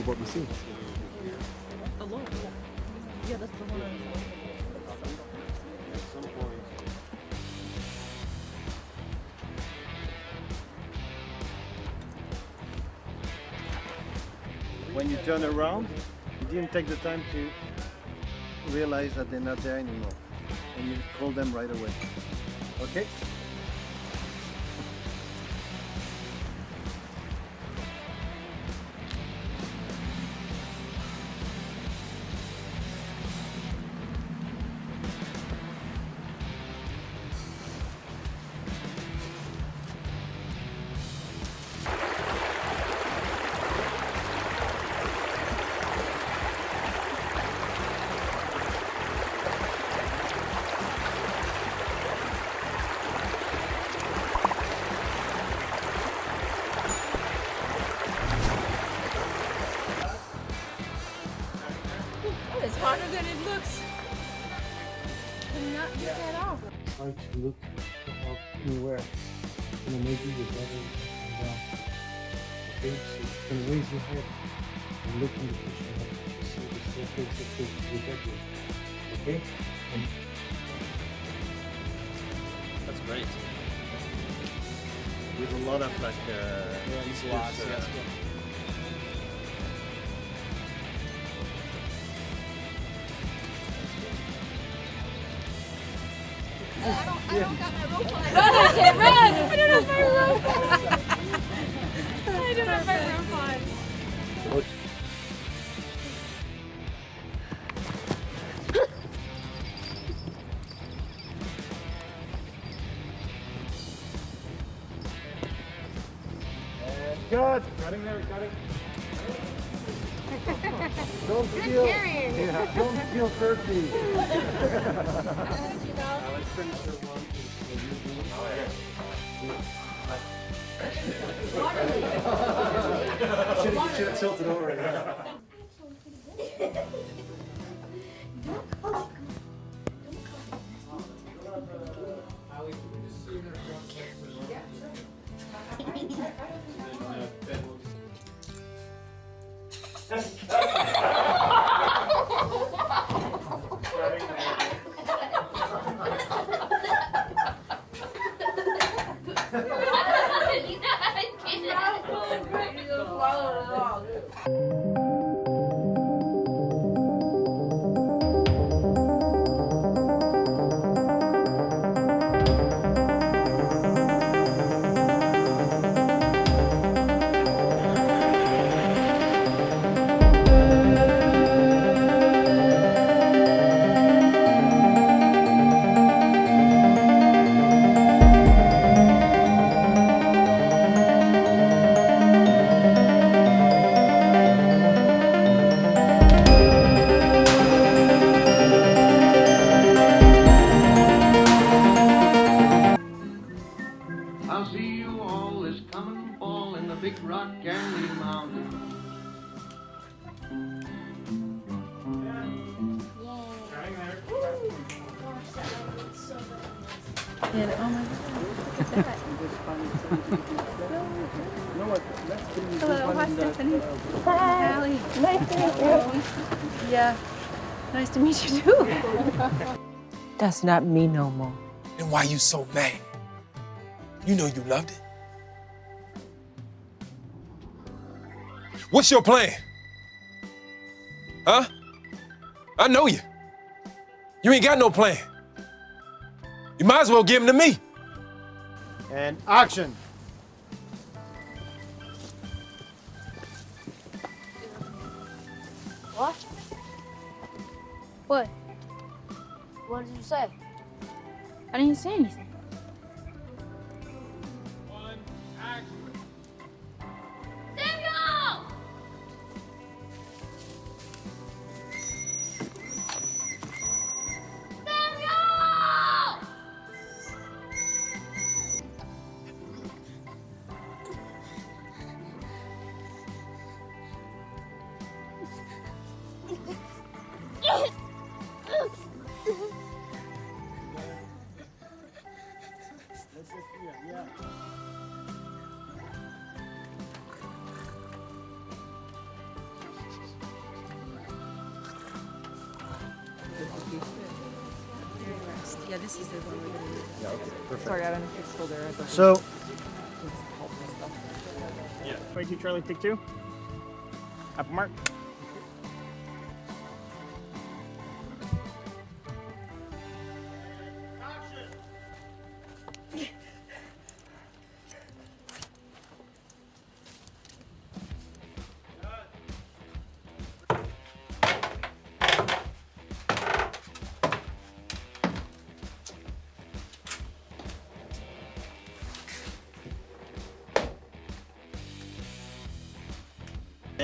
what we see. Alone. Yeah, that's the one. At some point. When you turn around, you didn't take the time to realize that they're not there anymore. And you call them right away. Okay? It's harder than it looks. Not get that off. Try to look up anywhere. Maybe the better down. Okay, so you can raise your head and look in the kitchen to see the staircase that goes to the bedroom. Okay? That's great. With a lot of like these lots, yes. I don't got my rope on. Run, I can't run! I don't have my rope on. I don't have my rope on. Good. Cutting there, cutting. Don't feel. Yeah, don't feel thirsty. Let's finish the one. Should have tilted over it. I'll see you all this coming fall in the big rock candy mountain. And oh my god. Hello, hi Stephanie. Hi Allie. Nice to meet you. Yeah. Nice to meet you too. That's not me no more. Then why you so mad? You know you loved it. What's your plan? Huh? I know you. You ain't got no plan. You might as well give him to me. And action. What? What? What did you say? I didn't say anything. This is the one we're gonna use. Yeah, okay, perfect. Sorry, I don't know if it's still there. So, 22 Charlie, take 2. Up mark.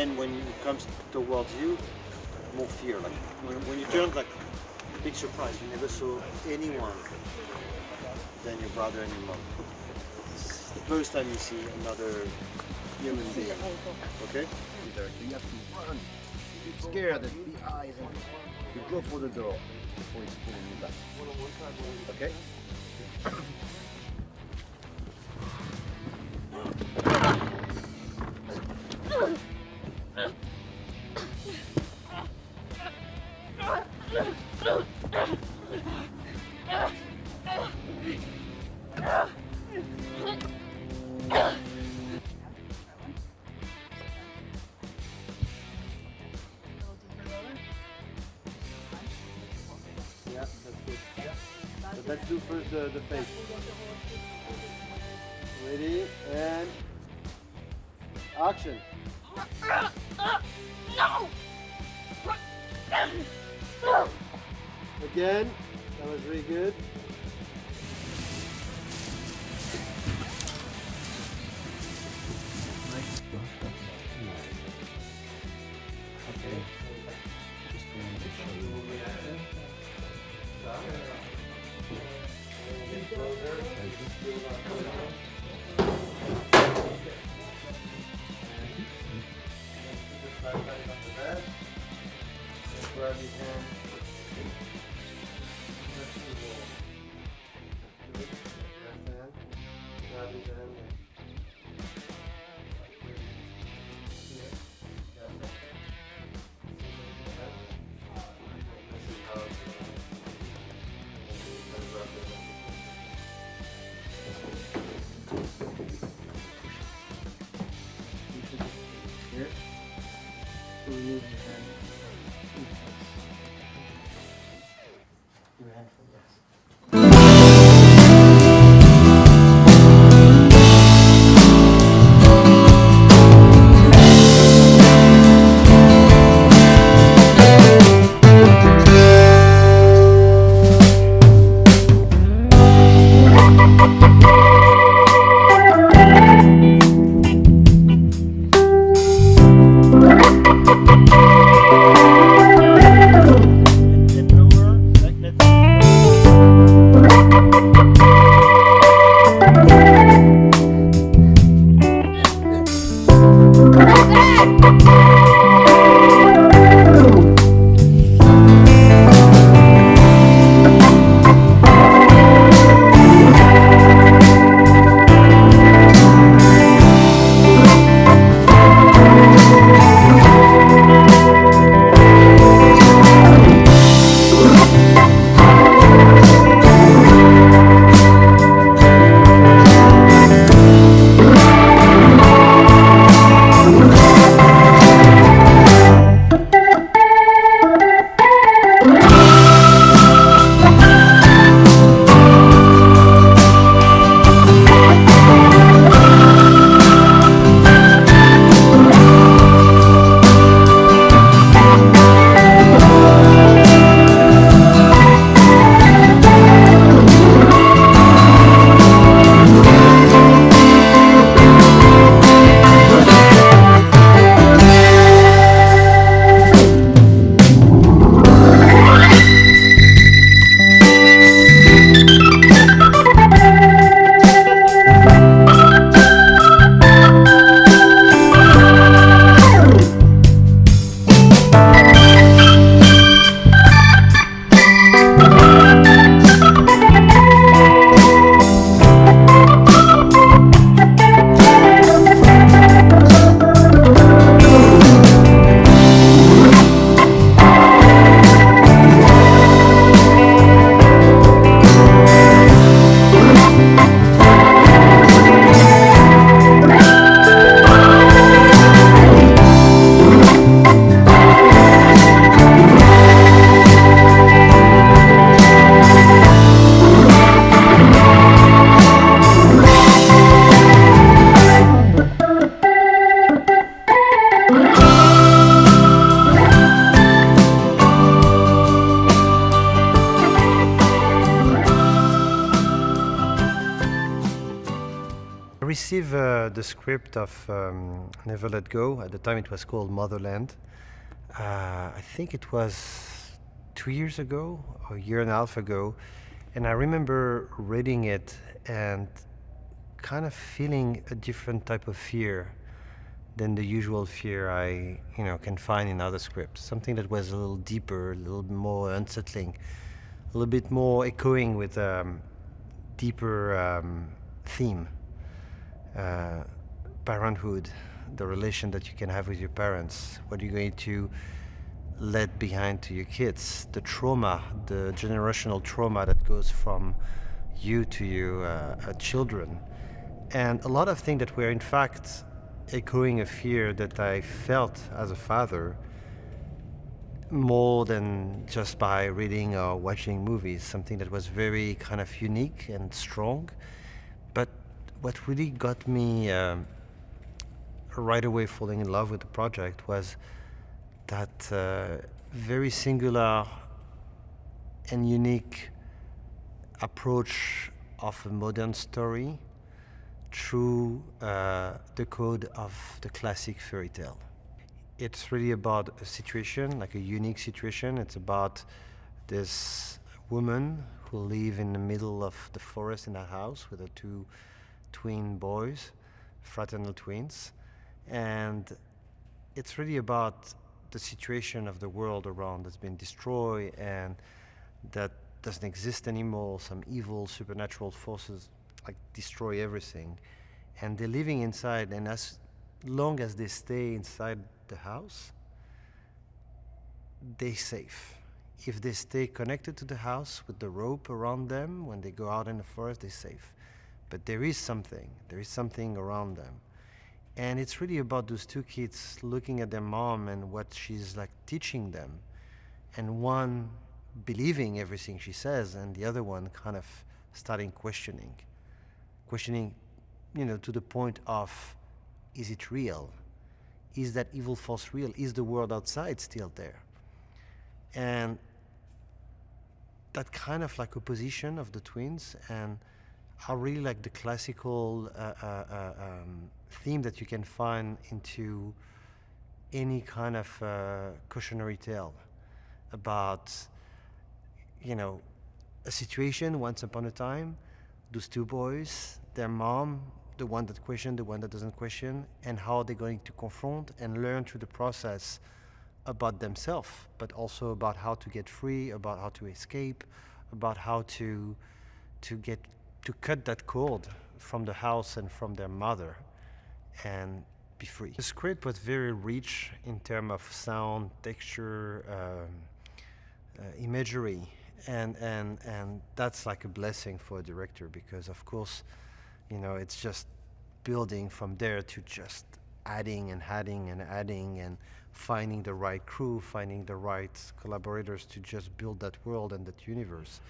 then when it comes towards you, more fear. Like when you turn, like big surprise. You never saw anyone than your brother and your mom. It's the first time you see another human being. Okay? You have to run. You're scared that the eyes and you go for the door before it's pulling you back. Okay? Yeah, that's good. But let's do first the face. Ready and action. Again, that was really good. Grab your hand. received the script of Never Let Go. At the time it was called Motherland. I think it was 2 years ago, or a year and a half ago. And I remember reading it and kind of feeling a different type of fear than the usual fear I can find in other scripts. Something that was a little deeper, a little more unsettling, a little bit more echoing with a deeper theme. Parenthood, the relation that you can have with your parents, what are you going to let behind to your kids, the trauma, the generational trauma that goes from you to your children. And a lot of things that were in fact echoing a fear that I felt as a father, more than just by reading or watching movies, something that was very kind of unique and strong. But what really got me right away falling in love with the project was that very singular and unique approach of a modern story through the code of the classic fairy tale. It's really about a situation, like a unique situation. It's about this woman who lives in the middle of the forest in a house with her two twin boys, fraternal twins. And it's really about the situation of the world around that's been destroyed and that doesn't exist anymore. Some evil supernatural forces like destroy everything, and they're living inside, and as long as they stay inside the house, they're safe. If they stay connected to the house with the rope around them, when they go out in the forest, they're safe. But there is something around them. And it's really about those two kids looking at their mom and what she's like teaching them, and one believing everything she says, and the other one kind of starting questioning, to the point of, is it real? Is that evil force real? Is the world outside still there? And that kind of like opposition of the twins, and are really like the classical theme that you can find into any kind of cautionary tale about, a situation once upon a time, those two boys, their mom, the one that questioned, the one that doesn't question, and how they're going to confront and learn through the process about themselves, but also about how to get free, about how to escape, about how to cut that cord from the house and from their mother and be free. The script was very rich in terms of sound, texture, imagery, and that's like a blessing for a director, because of course, it's just building from there to just adding and finding the right crew, finding the right collaborators to just build that world and that universe.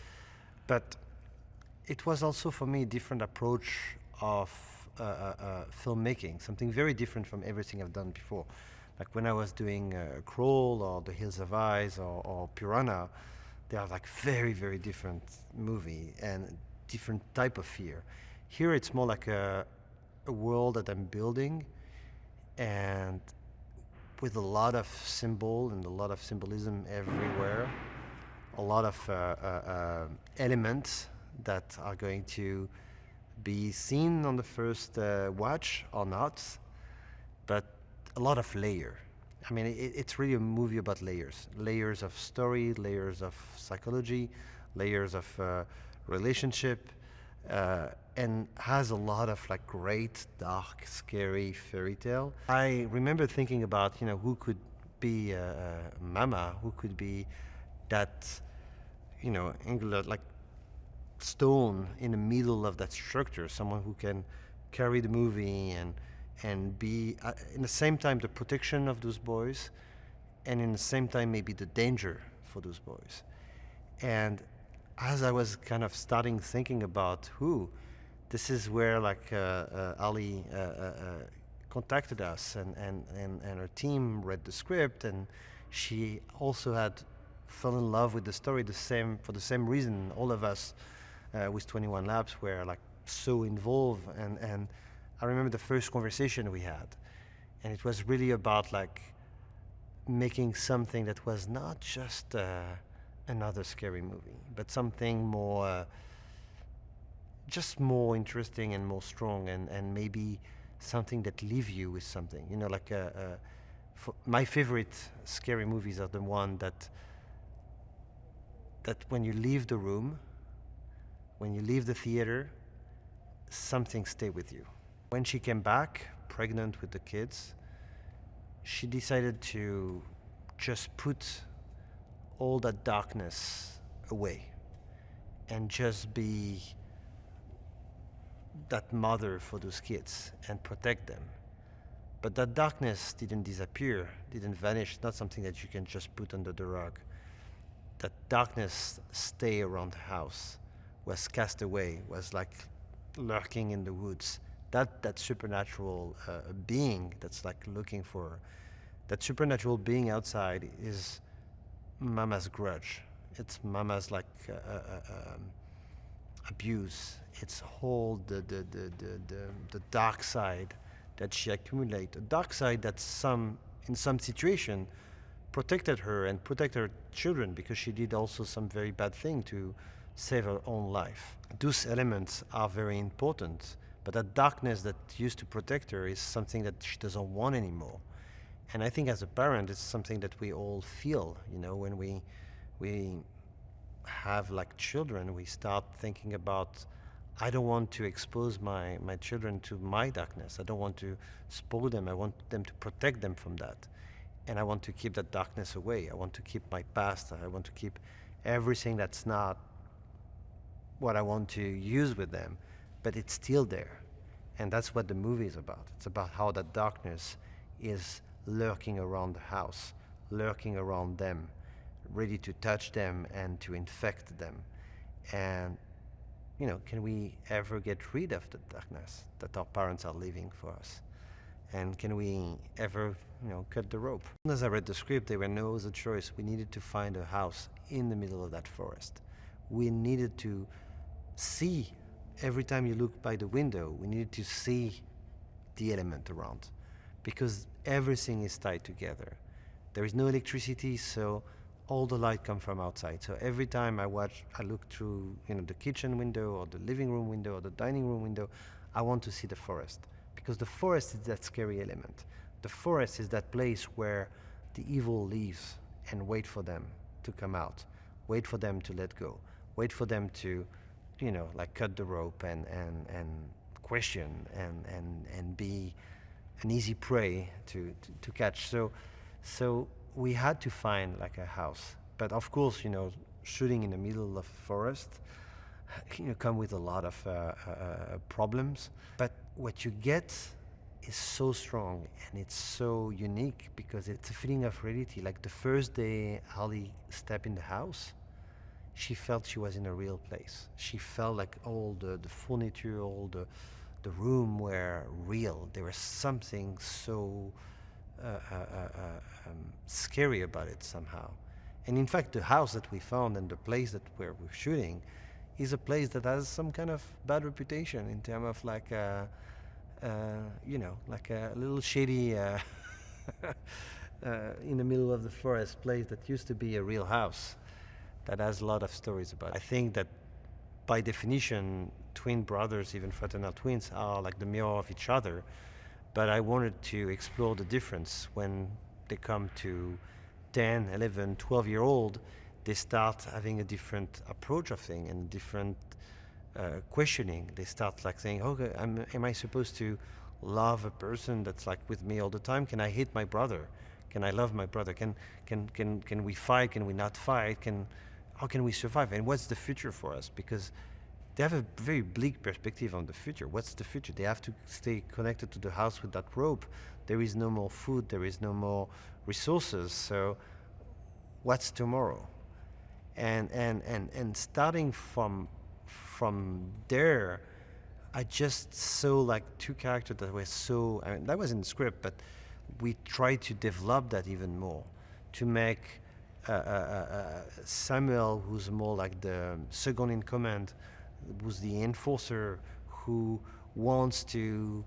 But it was also for me a different approach of filmmaking, something very different from everything I've done before. Like when I was doing Crawl or The Hills of Eyes or Piranha, they are like very, very different movie and different type of fear. Here it's more like a world that I'm building, and with a lot of symbol and a lot of symbolism everywhere, a lot of elements that are going to be seen on the first watch or not, but a lot of layer. I mean, it's really a movie about layers of story, layers of psychology, layers of relationship, and has a lot of like great, dark, scary fairy tale. I remember thinking about, who could be Mama, who could be that, angular, like stone in the middle of that structure, someone who can carry the movie and be in the same time the protection of those boys, and in the same time maybe the danger for those boys. And as I was kind of starting thinking about this is where like Ali contacted us, and her team read the script, and she also had fell in love with the story for the same reason all of us with 21 Labs were like so involved, and I remember the first conversation we had, and it was really about like making something that was not just another scary movie, but something more, just more interesting and more strong, and maybe something that leave you with something. You know, like my favorite scary movies are the one that when you leave the room, when you leave the theater, something stay with you. When she came back, pregnant with the kids, she decided to just put all that darkness away and just be that mother for those kids and protect them. But that darkness didn't disappear, didn't vanish, not something that you can just put under the rug. That darkness stay around the house, was cast away, was like lurking in the woods. That supernatural being that's like looking for, that supernatural being outside is Mama's grudge. It's Mama's like abuse. It's all the dark side that she accumulated. A dark side that in some situation protected her and protected her children, because she did also some very bad thing to save her own life. Those elements are very important, but that darkness that used to protect her is something that she doesn't want anymore. And I think as a parent, it's something that we all feel, you know, when we have like children, we start thinking about, I don't want to expose my children to my darkness. I don't want to spoil them. I want them to protect them from that. And I want to keep that darkness away. I want to keep my past. I want to keep everything that's not what I want to use with them, but it's still there. And that's what the movie is about. It's about how that darkness is lurking around the house, lurking around them, ready to touch them and to infect them. And, you know, can we ever get rid of the darkness that our parents are leaving for us? And can we ever, you know, cut the rope? As I read the script, there were no other choice. We needed to find a house in the middle of that forest. We needed to see, every time you look by the window, we needed to see the element around, because everything is tied together. There is no electricity, so all the light comes from outside. So every time I look through, you know, the kitchen window or the living room window or the dining room window, I want to see the forest, because the forest is that scary element. The forest is that place where the evil lives and wait for them to come out, wait for them to let go, wait for them to, you know, like cut the rope and question and be an easy prey to catch. So we had to find like a house. But of course, you know, shooting in the middle of a forest, you know, come with a lot of problems. But what you get is so strong and it's so unique, because it's a feeling of reality. Like the first day Halle stepped in the house, she felt she was in a real place. She felt like all the furniture, all the room were real. There was something so scary about it somehow. And in fact, the house that we found and the place that where we're shooting is a place that has some kind of bad reputation in terms of like, you know, like a little shady in the middle of the forest place that used to be a real house that has a lot of stories about it. I think that by definition, twin brothers, even fraternal twins, are like the mirror of each other. But I wanted to explore the difference. When they come to 10, 11, 12-year-old, they start having a different approach of things and different questioning. They start like saying, okay, am I supposed to love a person that's like with me all the time? Can I hate my brother? Can I love my brother? Can we fight? Can we not fight? How can we survive? And what's the future for us? Because they have a very bleak perspective on the future. What's the future? They have to stay connected to the house with that rope. There is no more food. There is no more resources. So what's tomorrow? And starting from there, I just saw like two characters that were so, I mean, that was in the script, but we tried to develop that even more, to make Samuel, who's more like the second in command, who's the enforcer, who wants to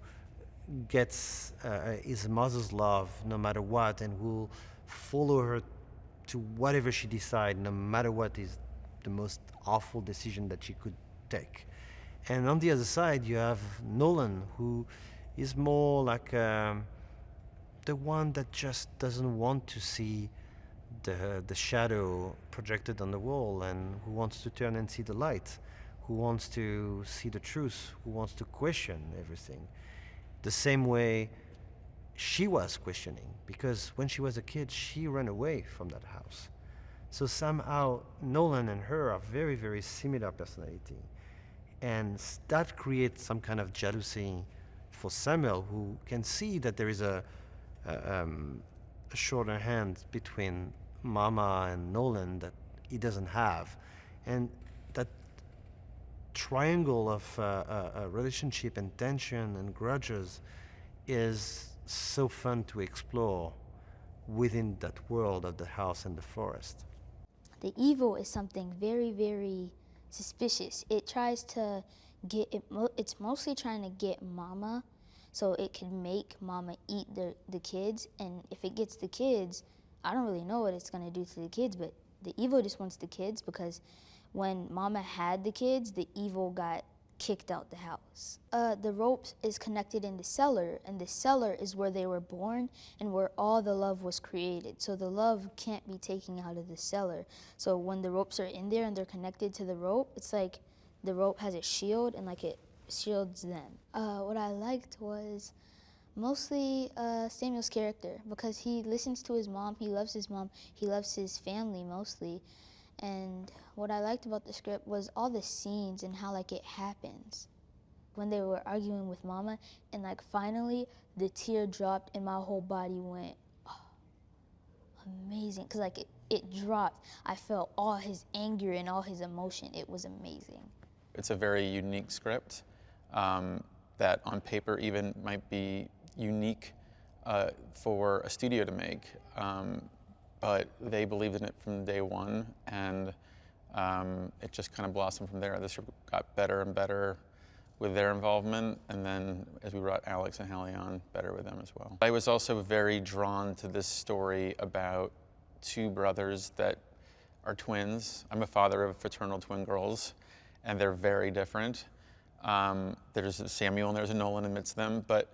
gets his mother's love no matter what, and will follow her to whatever she decides, no matter what is the most awful decision that she could take. And on the other side, you have Nolan, who is more like the one that just doesn't want to see the shadow projected on the wall, and who wants to turn and see the light, who wants to see the truth, who wants to question everything. The same way she was questioning, because when she was a kid, she ran away from that house. So somehow Nolan and her are very, very similar personality. And that creates some kind of jealousy for Samuel, who can see that there is a shorter hand between Mama and Nolan that he doesn't have. And that triangle of relationship and tension and grudges is so fun to explore within that world of the house and the forest. The evil is something very, very suspicious. It tries to it's mostly trying to get Mama so it can make Mama eat the kids. And if it gets the kids, I don't really know what it's gonna do to the kids, but the evil just wants the kids, because when Mama had the kids, the evil got kicked out the house. The rope is connected in the cellar, and the cellar is where they were born and where all the love was created. So the love can't be taken out of the cellar. So when the ropes are in there and they're connected to the rope, it's like the rope has a shield and like it shields them. What I liked was mostly Samuel's character, because he listens to his mom, he loves his mom, he loves his family mostly. And what I liked about the script was all the scenes and how like it happens. When they were arguing with Mama, and like finally the tear dropped and my whole body went, oh, amazing. Cause like it dropped. I felt all his anger and all his emotion. It was amazing. It's a very unique script that on paper even might be unique for a studio to make. But they believed in it from day one, and it just kind of blossomed from there. This got better and better with their involvement, and then as we brought Alex and Halle on, better with them as well. I was also very drawn to this story about two brothers that are twins. I'm a father of fraternal twin girls, and they're very different. There's a Samuel and there's a Nolan amidst them, but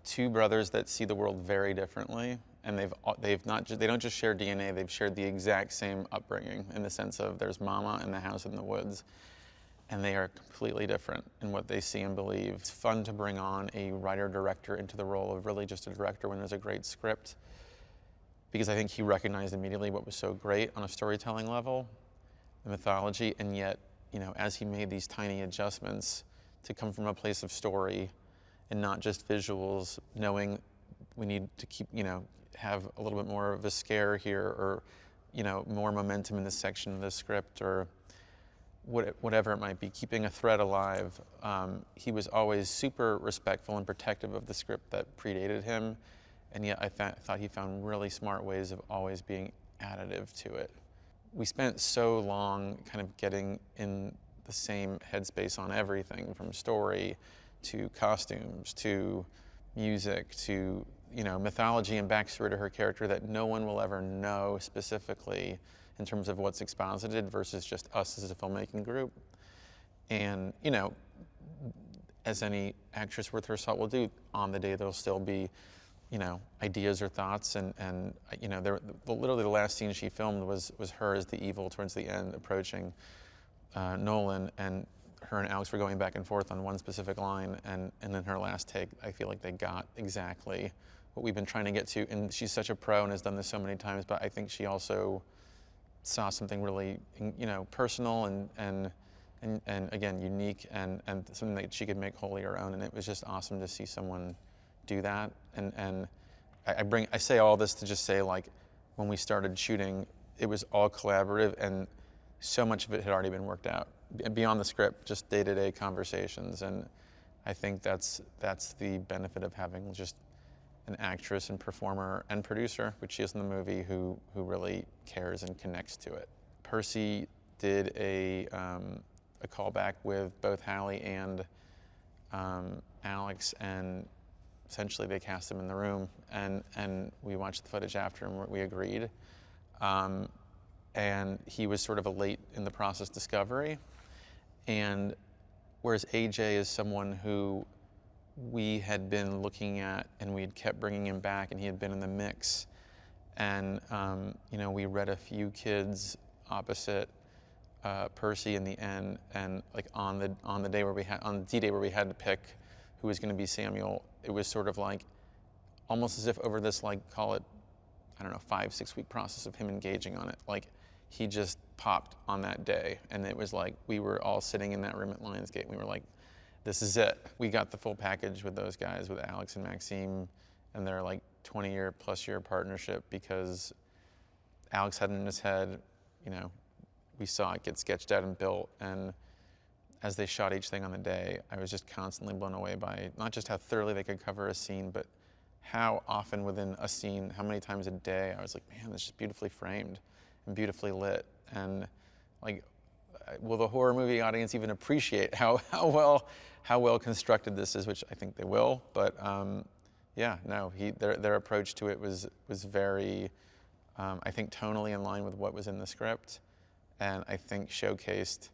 two brothers that see the world very differently. And they don't just share DNA, they've shared the exact same upbringing, in the sense of there's Mama and the house in the woods, and they are completely different in what they see and believe. It's fun to bring on a writer-director into the role of really just a director when there's a great script, because I think he recognized immediately what was so great on a storytelling level, the mythology, and yet, you know, as he made these tiny adjustments to come from a place of story and not just visuals, knowing we need to keep, you know, have a little bit more of a scare here, or, you know, more momentum in this section of the script, or whatever it might be, keeping a thread alive. He was always super respectful and protective of the script that predated him, and yet I thought he found really smart ways of always being additive to it. We spent so long kind of getting in the same headspace on everything, from story to costumes to music to, you know, mythology and backstory to her character that no one will ever know specifically in terms of what's exposited versus just us as a filmmaking group. And, you know, as any actress worth her salt will do, on the day there'll still be, you know, ideas or thoughts, and you know, literally the last scene she filmed was her as the evil towards the end approaching Nolan, and her and Alex were going back and forth on one specific line, and then her last take, I feel like they got exactly what we've been trying to get to. And she's such a pro and has done this so many times, but I think she also saw something really, you know, personal and again, unique, and something that she could make wholly her own. And it was just awesome to see someone do that. And I say all this to just say, like, when we started shooting, it was all collaborative, and so much of it had already been worked out beyond the script, just day-to-day conversations. And I think that's the benefit of having just an actress and performer and producer, which she is in the movie, who really cares and connects to it. Percy did a callback with both Halle and Alex, and essentially they cast him in the room, and we watched the footage after, and we agreed. And he was sort of a late in the process discovery. And whereas AJ is someone who we had been looking at, and we had kept bringing him back, and he had been in the mix. And you know, we read a few kids opposite Percy in the end, and like on the day where we had, on D-Day where we had to pick who was going to be Samuel, it was sort of like almost as if over this, like, call it, I don't know, 5-6 week process of him engaging on it, like he just popped on that day. And it was like we were all sitting in that room at Lionsgate, and we were like, this is it. We got the full package with those guys, with Alex and Maxime, and their like 20-plus-year partnership, because Alex had in his head, you know, we saw it get sketched out and built, and as they shot each thing on the day, I was just constantly blown away by not just how thoroughly they could cover a scene, but how often within a scene, how many times a day, I was like, man, this is beautifully framed and beautifully lit. And like, will the horror movie audience even appreciate how well constructed this is, which I think they will. But yeah, no, their approach to it was very, I think, tonally in line with what was in the script, and I think showcased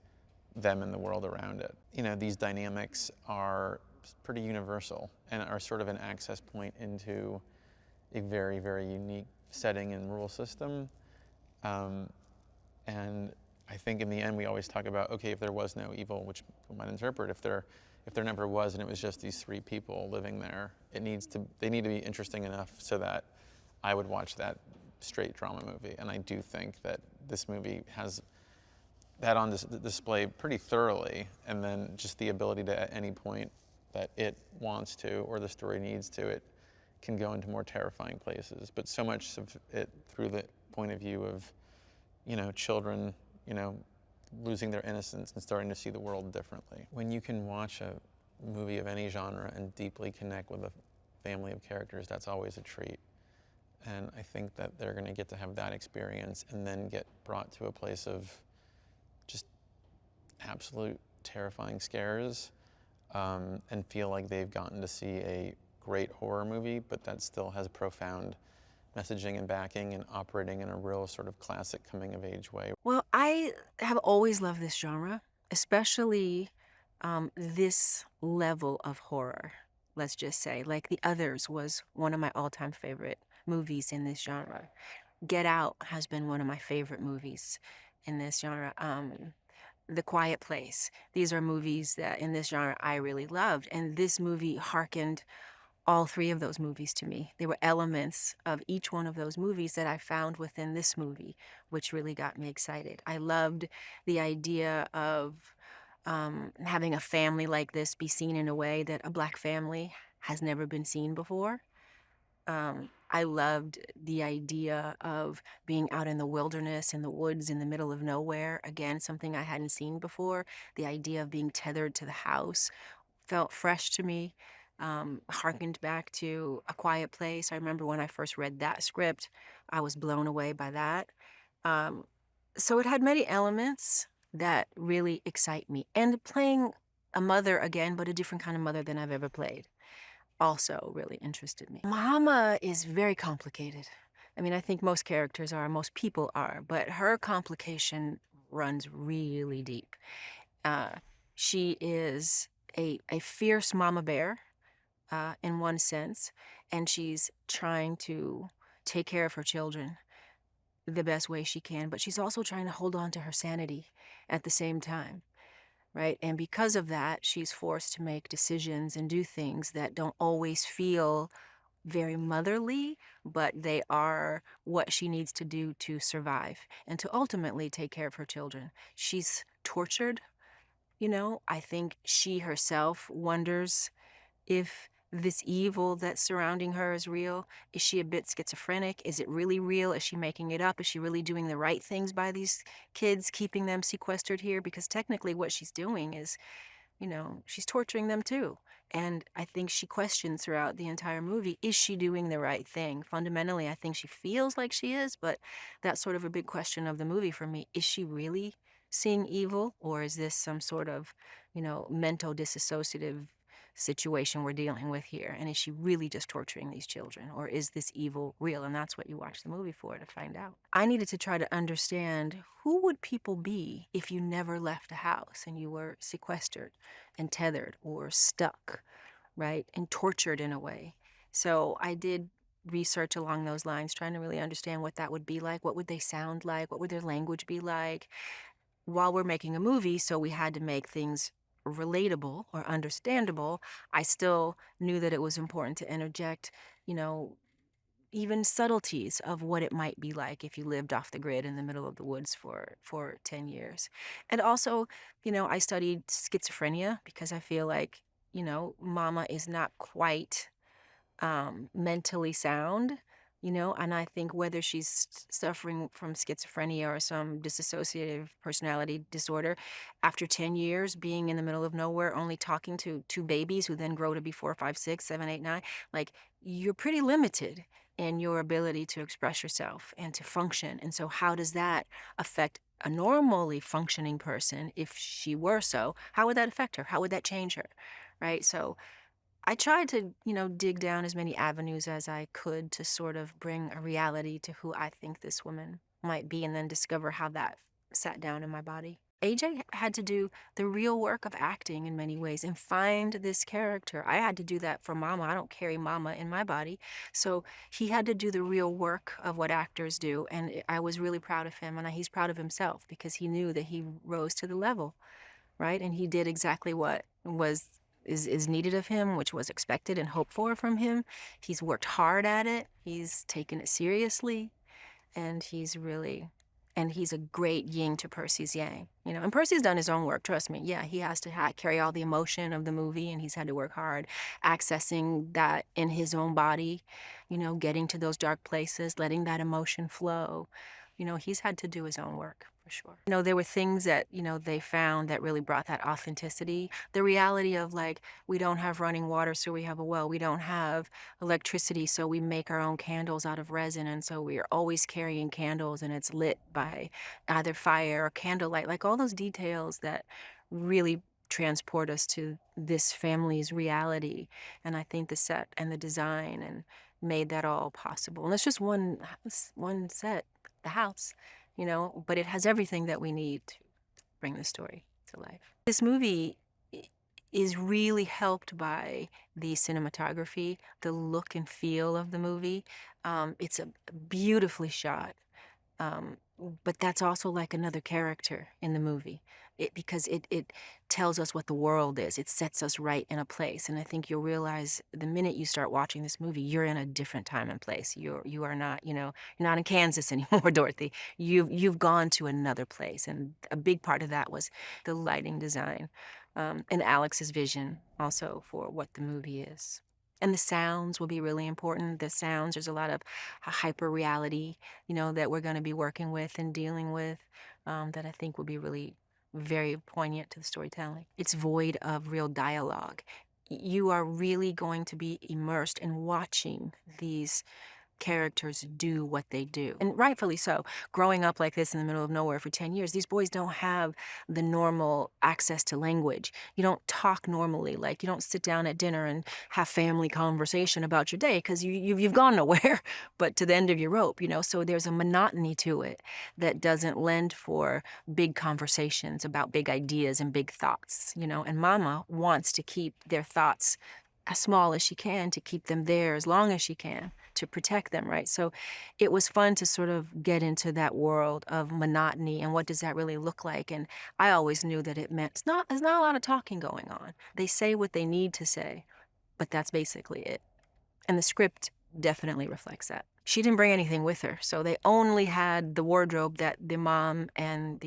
them and the world around it. You know, these dynamics are pretty universal and are sort of an access point into a very, very unique setting and rule system. And I think in the end, we always talk about, okay, if there was no evil, which we might interpret, if there never was, and it was just these three people living there, they need to be interesting enough so that I would watch that straight drama movie. And I do think that this movie has that on display pretty thoroughly, and then just the ability to, at any point that it wants to or the story needs to, it can go into more terrifying places. But so much of it through the point of view of, you know, children, you know, losing their innocence and starting to see the world differently. When you can watch a movie of any genre and deeply connect with a family of characters, that's always a treat. And I think that they're going to get to have that experience and then get brought to a place of just absolute terrifying scares, and feel like they've gotten to see a great horror movie, but that still has profound messaging and backing and operating in a real sort of classic coming-of-age way. Well, I have always loved this genre, especially this level of horror, let's just say. Like The Others was one of my all-time favorite movies in this genre. Get Out has been one of my favorite movies in this genre. The Quiet Place. These are movies that in this genre I really loved, and this movie hearkened all three of those movies to me. There were elements of each one of those movies that I found within this movie, which really got me excited. I loved the idea of having a family like this be seen in a way that a Black family has never been seen before. I loved the idea of being out in the wilderness, in the woods, in the middle of nowhere. Again, something I hadn't seen before. The idea of being tethered to the house felt fresh to me. Harkened back to A Quiet Place. I remember when I first read that script, I was blown away by that. So it had many elements that really excite me. And playing a mother again, but a different kind of mother than I've ever played, also really interested me. Mama is very complicated. I mean, I think most characters are, most people are, but her complication runs really deep. She is a fierce mama bear, in one sense, and she's trying to take care of her children the best way she can, but she's also trying to hold on to her sanity at the same time, right? And because of that, she's forced to make decisions and do things that don't always feel very motherly, but they are what she needs to do to survive and to ultimately take care of her children. She's tortured, you know. I think she herself wonders if this evil that's surrounding her is real. Is she a bit schizophrenic? Is it really real? Is she making it up? Is she really doing the right things by these kids, keeping them sequestered here? Because technically what she's doing is, you know, she's torturing them too. And I think she questions throughout the entire movie, is she doing the right thing? Fundamentally, I think she feels like she is, but that's sort of a big question of the movie for me. Is she really seeing evil, or is this some sort of, you know, mental disassociative situation we're dealing with here? And is she really just torturing these children? Or is this evil real? And that's what you watch the movie for, to find out. I needed to try to understand, who would people be if you never left the house and you were sequestered and tethered or stuck, right? And tortured in a way. So I did research along those lines, trying to really understand what that would be like. What would they sound like? What would their language be like? While we're making a movie, so we had to make things relatable or understandable, I still knew that it was important to interject, even subtleties of what it might be like if you lived off the grid in the middle of the woods for 10 years. And also, I studied schizophrenia because I feel like, mama is not quite mentally sound, and I think whether she's suffering from schizophrenia or some dissociative personality disorder, after 10 years being in the middle of nowhere, only talking to two babies who then grow to be 4, 5, 6, 7, 8, 9, like, you're pretty limited in your ability to express yourself and to function. And so how does that affect a normally functioning person? If she were so, how would that affect her? How would that change her? Right? So I tried to, dig down as many avenues as I could to sort of bring a reality to who I think this woman might be, and then discover how that sat down in my body. AJ had to do the real work of acting in many ways and find this character. I had to do that for Mama. I don't carry Mama in my body. So he had to do the real work of what actors do. And I was really proud of him, and he's proud of himself because he knew that he rose to the level, right? And he did exactly what is needed of him, which was expected and hoped for from him. He's worked hard at it. He's taken it seriously. And he's a great yin to Percy's yang. And Percy's done his own work, trust me. Yeah, he has to carry all the emotion of the movie, and he's had to work hard accessing that in his own body, getting to those dark places, letting that emotion flow. He's had to do his own work. For sure. There were things that, they found that really brought that authenticity. The reality of, like, we don't have running water, so we have a well. We don't have electricity, so we make our own candles out of resin. And so we are always carrying candles, and it's lit by either fire or candlelight. Like, all those details that really transport us to this family's reality. And I think the set and the design and made that all possible. And it's just one set, the house. But it has everything that we need to bring the story to life. This movie is really helped by the cinematography, the look and feel of the movie. It's a beautifully shot, but that's also like another character in the movie. Because it tells us what the world is. It sets us right in a place. And I think you'll realize the minute you start watching this movie, you're in a different time and place. You are not, you're not in Kansas anymore, Dorothy. You've gone to another place. And a big part of that was the lighting design, and Alex's vision also for what the movie is. And the sounds will be really important. The sounds, there's a lot of hyper reality, that we're going to be working with and dealing with, that I think will be really very poignant to the storytelling. It's void of real dialogue. You are really going to be immersed in watching these characters do what they do. And rightfully so. Growing up like this in the middle of nowhere for 10 years, these boys don't have the normal access to language. You don't talk normally. Like, you don't sit down at dinner and have family conversation about your day because you've gone nowhere but to the end of your rope, So there's a monotony to it that doesn't lend for big conversations about big ideas and big thoughts, And Mama wants to keep their thoughts as small as she can, to keep them there as long as she can, to protect them, right? So it was fun to sort of get into that world of monotony and what does that really look like. And I always knew that it meant there's not a lot of talking going on. They say what they need to say, but that's basically it. And the script definitely reflects that. She didn't bring anything with her, so they only had the wardrobe that the mom and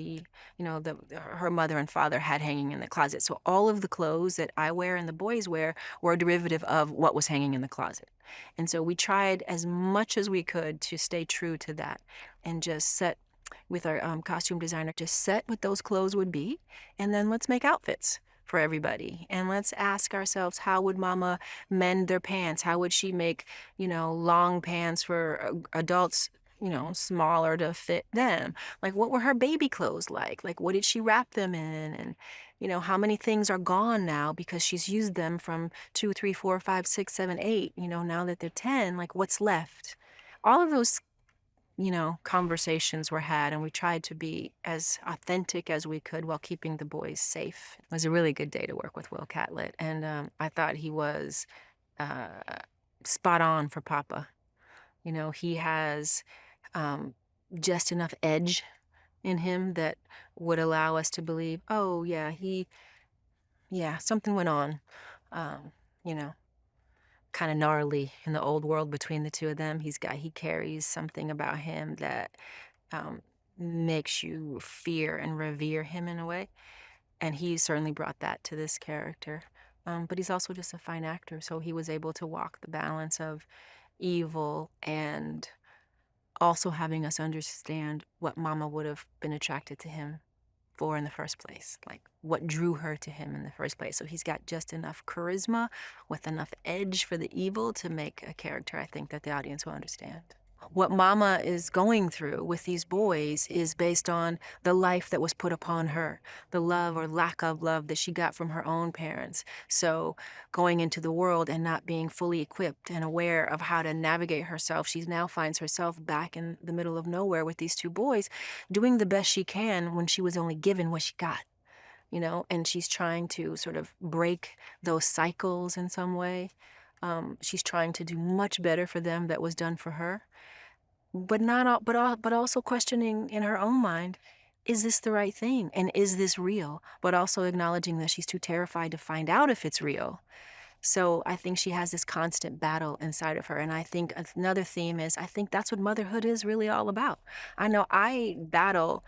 her mother and father had hanging in the closet. So all of the clothes that I wear and the boys wear were a derivative of what was hanging in the closet. And so we tried as much as we could to stay true to that and just set with our costume designer, just set what those clothes would be, and then let's make outfits for everybody. And let's ask ourselves, how would Mama mend their pants? How would she make, long pants for adults you know, smaller to fit them. Like, what were her baby clothes like? Like, what did she wrap them in? And, you know, how many things are gone now because she's used them from 2, 3, 4, 5, 6, 7, 8, you know, now that they're 10, like, what's left? All of those, you know, conversations were had, and we tried to be as authentic as we could while keeping the boys safe. It was a really good day to work with 𝗗𝗏𝗧, and I thought he was uh, spot on for Papa. You know, he has just enough edge in him that would allow us to believe, oh yeah, something went on, you know, kind of gnarly in the old world between the two of them. He carries something about him that makes you fear and revere him in a way. And he certainly brought that to this character. But he's also just a fine actor, so he was able to walk the balance of evil and also having us understand what Mama would have been attracted to him for in the first place, like what drew her to him in the first place. So he's got just enough charisma with enough edge for the evil to make a character I think that the audience will understand. What Mama is going through with these boys is based on the life that was put upon her, the love or lack of love that she got from her own parents. So going into the world and not being fully equipped and aware of how to navigate herself, she now finds herself back in the middle of nowhere with these two boys, doing the best she can when she was only given what she got. You know, and she's trying to sort of break those cycles in some way. She's trying to do much better for them that was done for her. But not all, but also questioning in her own mind, is this the right thing? And is this real? But also acknowledging that she's too terrified to find out if it's real. So I think she has this constant battle inside of her. And I think another theme is, I think that's what motherhood is really all about. I know I battle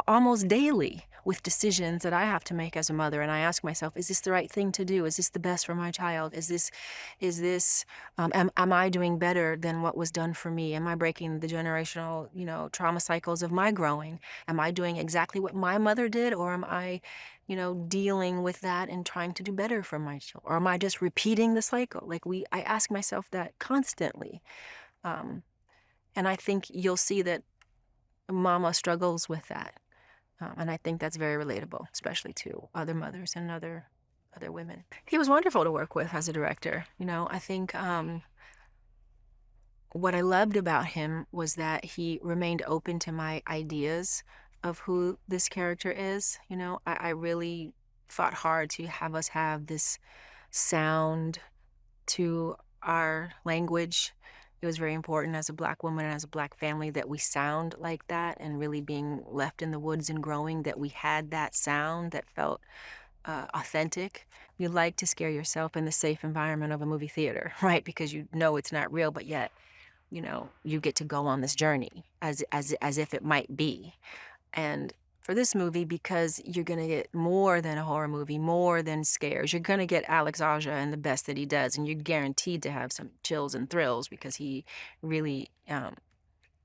almost daily with decisions that I have to make as a mother, and I ask myself, is this the right thing to do? Is this the best for my child? Am I doing better than what was done for me? Am I breaking the generational, you know, trauma cycles of my growing? Am I doing exactly what my mother did, or am I, you know, dealing with that and trying to do better for my children? Or am I just repeating the cycle? Like I ask myself that constantly. And I think you'll see that Mama struggles with that. And I think that's very relatable, especially to other mothers and other women. He was wonderful to work with as a director. You know, I think what I loved about him was that he remained open to my ideas of who this character is. You know, I really fought hard to have us have this sound to our language. It was very important as a Black woman and as a Black family that we sound like that, and really being left in the woods and growing, that we had that sound that felt authentic. You like to scare yourself in the safe environment of a movie theater, right? Because you know it's not real, but yet, you know, you get to go on this journey as if it might be. And for this movie, because you're going to get more than a horror movie, more than scares. You're going to get Alex Aja and the best that he does, and you're guaranteed to have some chills and thrills because he really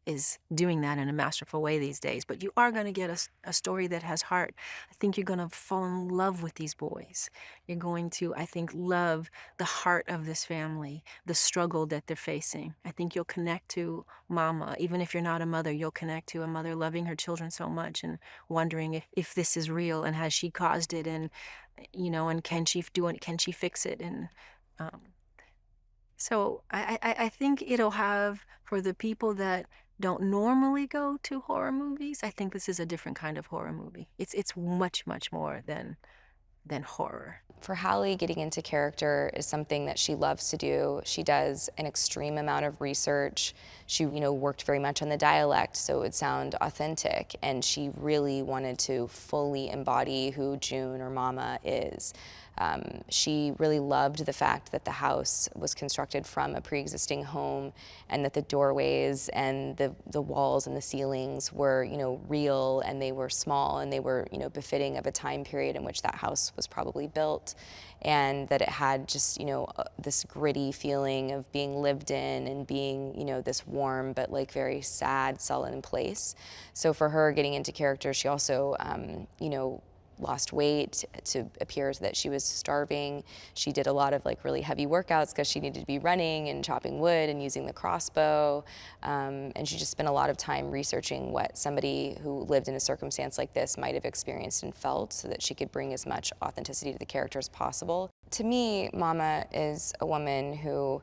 is doing that in a masterful way these days. But you are going to get a story that has heart. I think you're going to fall in love with these boys. You're going to, I think, love the heart of this family, the struggle that they're facing. I think you'll connect to Mama. Even if you're not a mother, you'll connect to a mother loving her children so much and wondering if this is real, and has she caused it, and, you know, and can she do it, can she fix it? And so I think it'll have, for the people that don't normally go to horror movies, I think this is a different kind of horror movie. It's much, much more than horror. For Halle, getting into character is something that she loves to do. She does an extreme amount of research. She, you know, worked very much on the dialect so it would sound authentic, and she really wanted to fully embody who June or Mama is. She really loved the fact that the house was constructed from a pre-existing home, and that the doorways and the walls and the ceilings were, you know, real, and they were small, and they were, you know, befitting of a time period in which that house was probably built, and that it had just, you know, this gritty feeling of being lived in and being, you know, this warm but like very sad, sullen place. So for her, getting into character, she also, you know, lost weight to appear that she was starving. She did a lot of like really heavy workouts because she needed to be running and chopping wood and using the crossbow. And she just spent a lot of time researching what somebody who lived in a circumstance like this might have experienced and felt so that she could bring as much authenticity to the character as possible. To me, Mama is a woman who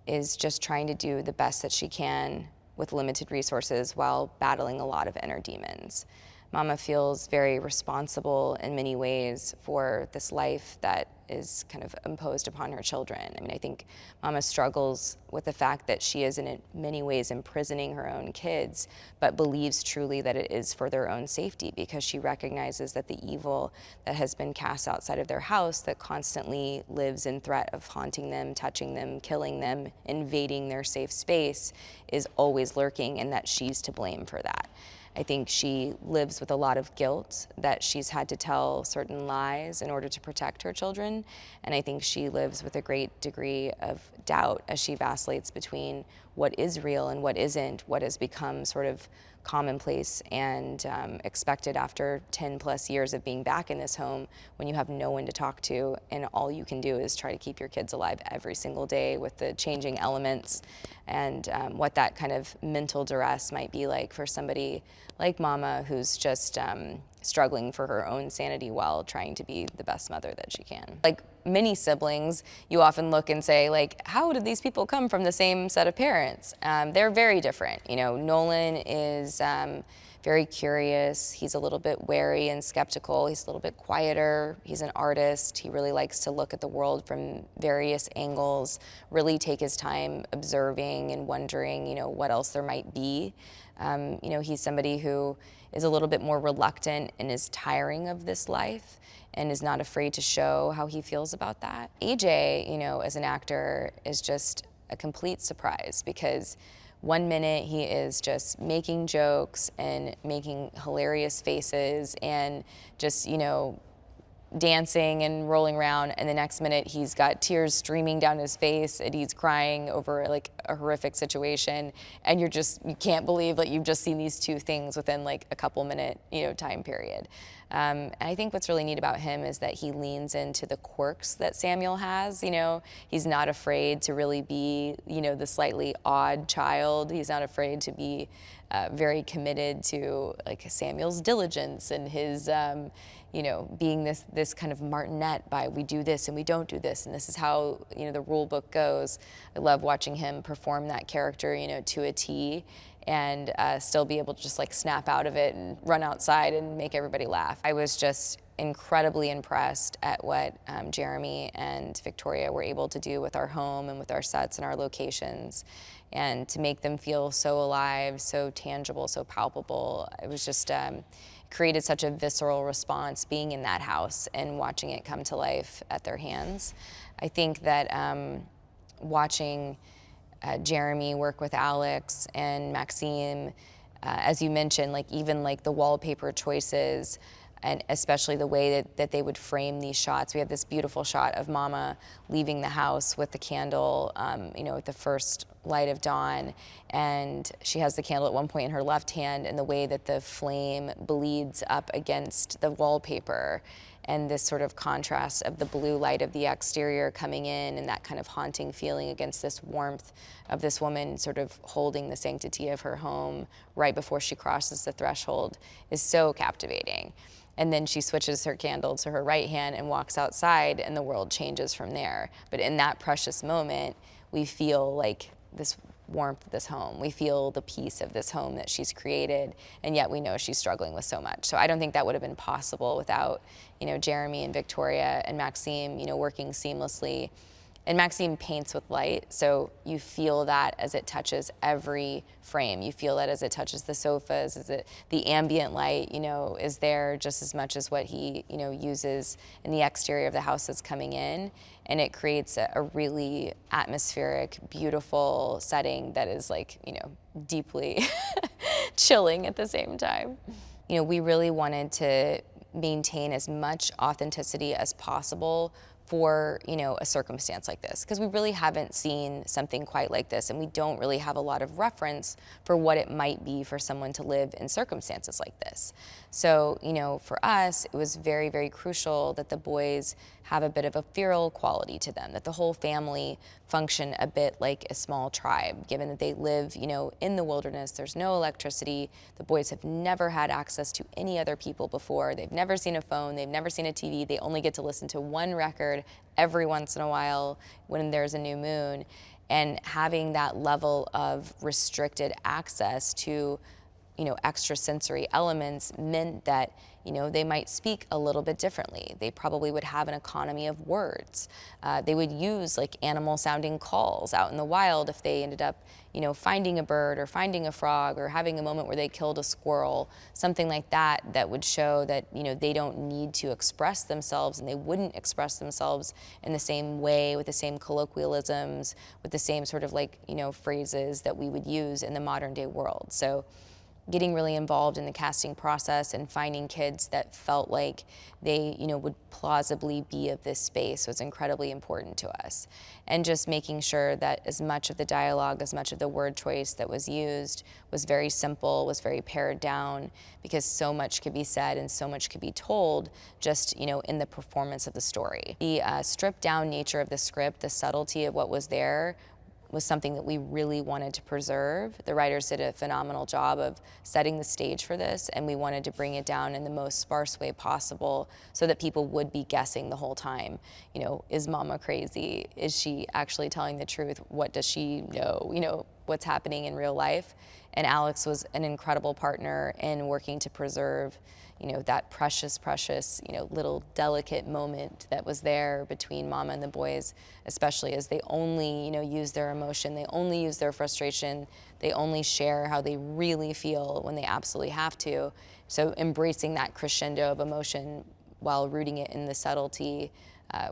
is just trying to do the best that she can with limited resources while battling a lot of inner demons. Mama feels very responsible in many ways for this life that is kind of imposed upon her children. I mean, I think Mama struggles with the fact that she is in many ways imprisoning her own kids, but believes truly that it is for their own safety because she recognizes that the evil that has been cast outside of their house that constantly lives in threat of haunting them, touching them, killing them, invading their safe space is always lurking, and that she's to blame for that. I think she lives with a lot of guilt that she's had to tell certain lies in order to protect her children. And I think she lives with a great degree of doubt as she vacillates between what is real and what isn't, what has become sort of commonplace and expected after 10 plus years of being back in this home when you have no one to talk to and all you can do is try to keep your kids alive every single day with the changing elements, and what that kind of mental duress might be like for somebody like Mama who's just struggling for her own sanity while trying to be the best mother that she can. Like many siblings, you often look and say, like, how did these people come from the same set of parents? They're very different. You know, Nolan is very curious. He's a little bit wary and skeptical. He's a little bit quieter. He's an artist. He really likes to look at the world from various angles, really take his time observing and wondering, you know, what else there might be. You know, he's somebody who is a little bit more reluctant and is tiring of this life and is not afraid to show how he feels about that. AJ, you know, as an actor is just a complete surprise because one minute he is just making jokes and making hilarious faces and just, you know, dancing and rolling around, and the next minute he's got tears streaming down his face and he's crying over like a horrific situation, and you can't believe that you've just seen these two things within like a couple minute, you know, time period. And I think what's really neat about him is that he leans into the quirks that Samuel has. You know, he's not afraid to really be, you know, the slightly odd child. He's not afraid to be very committed to like Samuel's diligence and his, you know, being this kind of martinet by we do this and we don't do this and this is how, you know, the rule book goes. I love watching him perform that character, you know, to a T, and still be able to just like snap out of it and run outside and make everybody laugh. I was just incredibly impressed at what Jeremy and Victoria were able to do with our home and with our sets and our locations, and to make them feel so alive, so tangible, so palpable. It was just created such a visceral response being in that house and watching it come to life at their hands. I think that watching Jeremy work with Alex and Maxime, as you mentioned, like even like the wallpaper choices, and especially the way that they would frame these shots. We have this beautiful shot of Mama leaving the house with the candle, you know, at the first light of dawn, and she has the candle at one point in her left hand, and the way that the flame bleeds up against the wallpaper, and this sort of contrast of the blue light of the exterior coming in and that kind of haunting feeling against this warmth of this woman sort of holding the sanctity of her home right before she crosses the threshold is so captivating. And then she switches her candle to her right hand and walks outside, and the world changes from there. But in that precious moment, we feel like this warmth of this home. We feel the peace of this home that she's created, and yet we know she's struggling with so much. So I don't think that would have been possible without, you know, Jeremy and Victoria and Maxime, you know, working seamlessly. And Maxime paints with light, so you feel that as it touches every frame. You feel that as it touches the sofas, the ambient light, you know, is there just as much as what he, you know, uses in the exterior of the house that's coming in. And it creates a really atmospheric, beautiful setting that is like, you know, deeply chilling at the same time. You know, we really wanted to maintain as much authenticity as possible for, you know, a circumstance like this, because we really haven't seen something quite like this, and we don't really have a lot of reference for what it might be for someone to live in circumstances like this. So, you know, for us, it was very, very crucial that the boys have a bit of a feral quality to them, that the whole family function a bit like a small tribe, given that they live, you know, in the wilderness. There's no electricity. The boys have never had access to any other people before. They've never seen a phone. They've never seen a TV. They only get to listen to one record every once in a while when there's a new moon. And having that level of restricted access to, you know, extrasensory elements meant that, you know, they might speak a little bit differently. They probably would have an economy of words. They would use like animal sounding calls out in the wild if they ended up, you know, finding a bird or finding a frog or having a moment where they killed a squirrel, something like that, that would show that, you know, they don't need to express themselves, and they wouldn't express themselves in the same way, with the same colloquialisms, with the same sort of like, you know, phrases that we would use in the modern day world. So getting really involved in the casting process and finding kids that felt like they, you know, would plausibly be of this space was incredibly important to us. And just making sure that as much of the dialogue, as much of the word choice that was used was very simple, was very pared down, because so much could be said and so much could be told just, you know, in the performance of the story. The stripped down nature of the script, the subtlety of what was there, was something that we really wanted to preserve. The writers did a phenomenal job of setting the stage for this, and we wanted to bring it down in the most sparse way possible so that people would be guessing the whole time. You know, is Mama crazy? Is she actually telling the truth? What does she know? You know, what's happening in real life? And Alex was an incredible partner in working to preserve, you know, that precious, precious, you know, little delicate moment that was there between Mama and the boys, especially as they only, you know, use their emotion, they only use their frustration, they only share how they really feel when they absolutely have to. So embracing that crescendo of emotion while rooting it in the subtlety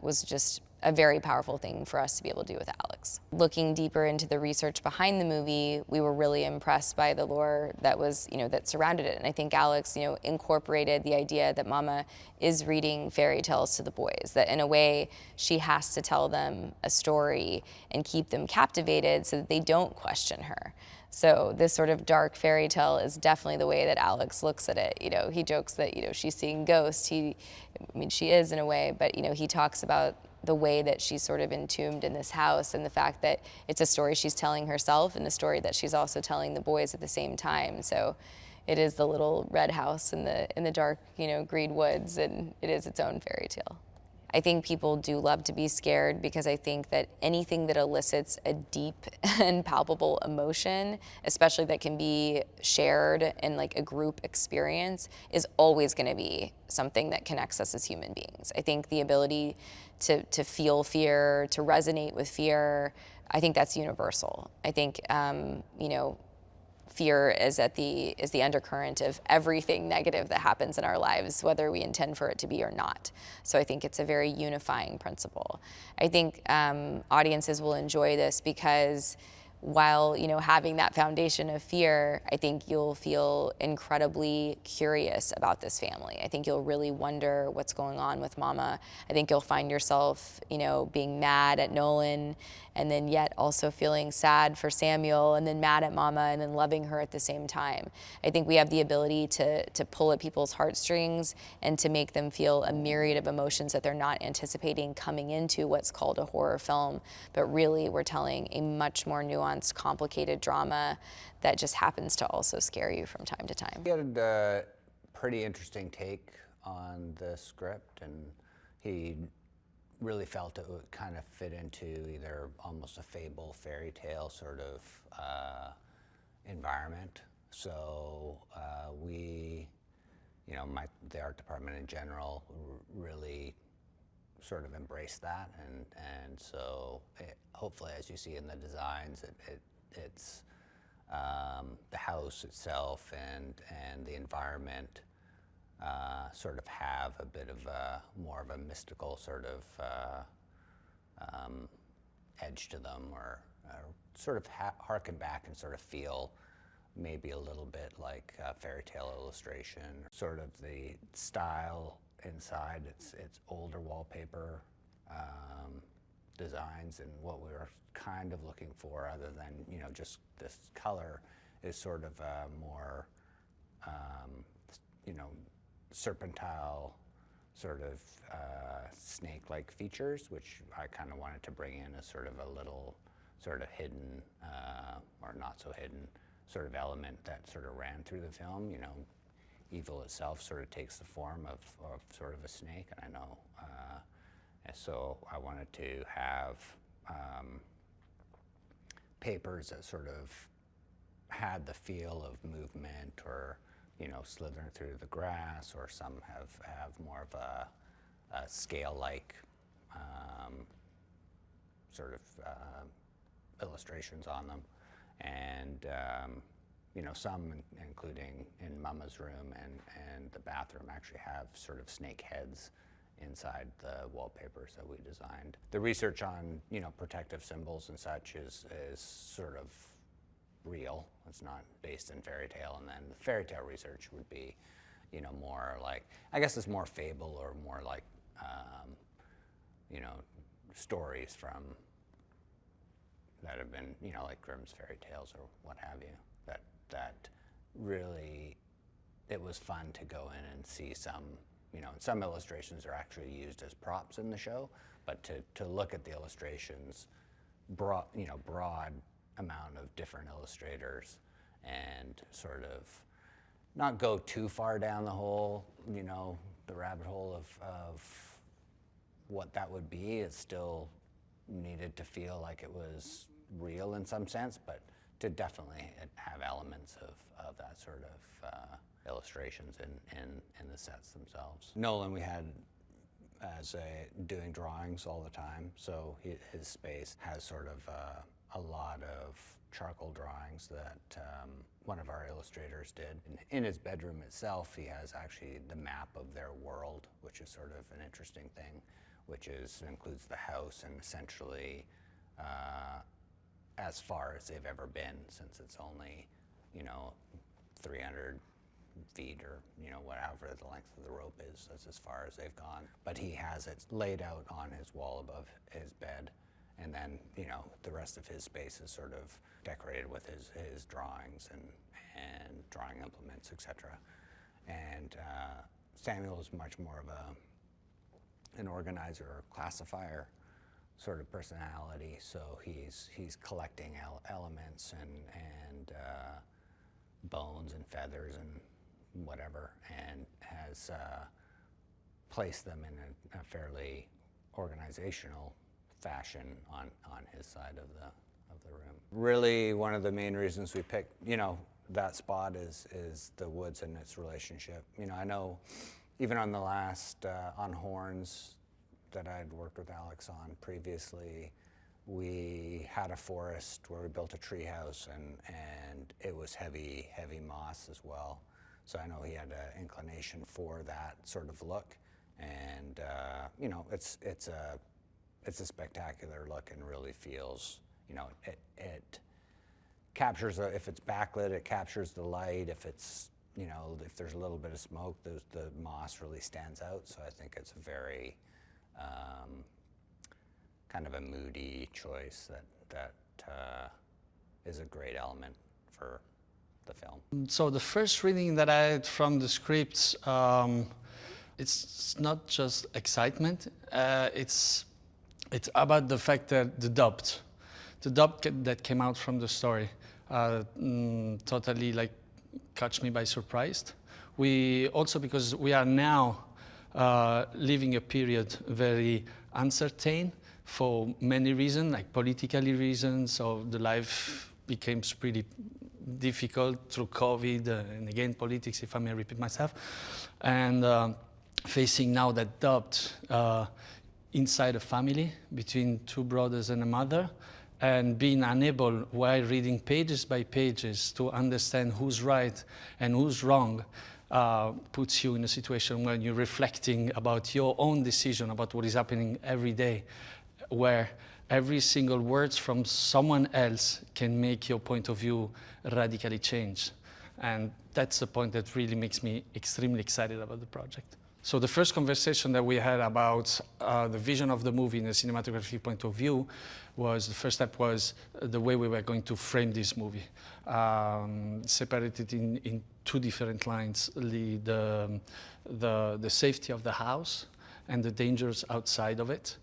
was just a very powerful thing for us to be able to do with Alex. Looking deeper into the research behind the movie, we were really impressed by the lore that was, you know, that surrounded it. And I think Alex, you know, incorporated the idea that Mama is reading fairy tales to the boys, that in a way she has to tell them a story and keep them captivated so that they don't question her. So this sort of dark fairy tale is definitely the way that Alex looks at it. You know, he jokes that, you know, she's seeing ghosts. I mean, she is in a way, but, you know, he talks about the way that she's sort of entombed in this house, and the fact that it's a story she's telling herself and a story that she's also telling the boys at the same time. So it is the little red house in the dark, you know, green woods, and it is its own fairy tale. I think people do love to be scared, because I think that anything that elicits a deep and palpable emotion, especially that can be shared in like a group experience, is always going to be something that connects us as human beings. I think the ability to feel fear, to resonate with fear, I think that's universal. I think, you know, fear is the undercurrent of everything negative that happens in our lives, whether we intend for it to be or not. So I think it's a very unifying principle. I think audiences will enjoy this because while, you know, having that foundation of fear, I think you'll feel incredibly curious about this family. I think you'll really wonder what's going on with Mama. I think you'll find yourself, you know, being mad at Nolan, and then yet also feeling sad for Samuel, and then mad at Mama, and then loving her at the same time. I think we have the ability to pull at people's heartstrings and to make them feel a myriad of emotions that they're not anticipating coming into what's called a horror film, but really we're telling a much more nuanced, complicated drama that just happens to also scare you from time to time. He had a pretty interesting take on the script, and he really felt it would kind of fit into either almost a fable, fairy tale sort of environment. So we, you know, the art department in general really sort of embraced that, and so hopefully, as you see in the designs, it's the house itself and the environment sort of have a bit of more of a mystical sort of edge to them, or sort of harken back and sort of feel maybe a little bit like a fairy tale illustration. Sort of the style inside, it's older wallpaper, designs, and what we were kind of looking for, other than just this color, is sort of a more serpentile sort of snake-like features, which I kind of wanted to bring in as sort of a little sort of hidden or not so hidden sort of element that sort of ran through the film. Evil itself sort of takes the form of sort of a snake, and I know. And so I wanted to have papers that sort of had the feel of movement, or slithering through the grass, or some have more of a scale-like sort of illustrations on them, and some, including in Mama's room and the bathroom, actually have sort of snake heads inside the wallpapers that we designed. The research on protective symbols and such is sort of real. It's not based in fairy tale, and then the fairy tale research would be more like, I guess it's more fable, or more like stories from that have been like Grimm's fairy tales or what have you, that really, it was fun to go in and see some, some illustrations are actually used as props in the show, but to look at the illustrations, broad amount of different illustrators, and sort of not go too far down the hole, the rabbit hole of what that would be. It still needed to feel like it was real in some sense, but to definitely have elements of that sort of illustrations in the sets themselves. Nolan, we had as doing drawings all the time, so his space has sort of a lot of charcoal drawings that one of our illustrators did. In his bedroom itself, he has actually the map of their world, which is sort of an interesting thing, which includes the house and essentially as far as they've ever been, since it's only 300 feet, or whatever the length of the rope is. That's as far as they've gone. But he has it laid out on his wall above his bed, and then the rest of his space is sort of decorated with his drawings and drawing implements, etc. And Samuel is much more of an organizer or classifier sort of personality, so he's collecting elements and bones and feathers and whatever, and has placed them in a fairly organizational fashion on his side of the room. Really, one of the main reasons we picked that spot is the woods and its relationship. I know even on the last on Horns that I had worked with Alex on previously, we had a forest where we built a tree house, and it was heavy moss as well. So I know he had an inclination for that sort of look, and it's a spectacular look, and really feels, it captures, if it's backlit, it captures the light. If it's, if there's a little bit of smoke, the moss really stands out. So I think it's a very kind of a moody choice that is a great element for the film. So the first reading that I had from the scripts, it's not just excitement. It's about the fact that the dub that came out from the story totally caught me by surprise. We also, because we are now living a period very uncertain for many reasons, like politically reasons, so the life became pretty difficult through COVID, and again, politics, if I may repeat myself, and facing now that doubt inside a family between two brothers and a mother, and being unable, while reading pages by pages, to understand who's right and who's wrong, puts you in a situation where you're reflecting about your own decision, about what is happening every day, where every single word from someone else can make your point of view radically change. And that's the point that really makes me extremely excited about the project. So the first conversation that we had about the vision of the movie in a cinematography point of view was, the first step was the way we were going to frame this movie. Separated in two different lines, the safety of the house and the dangers outside of it.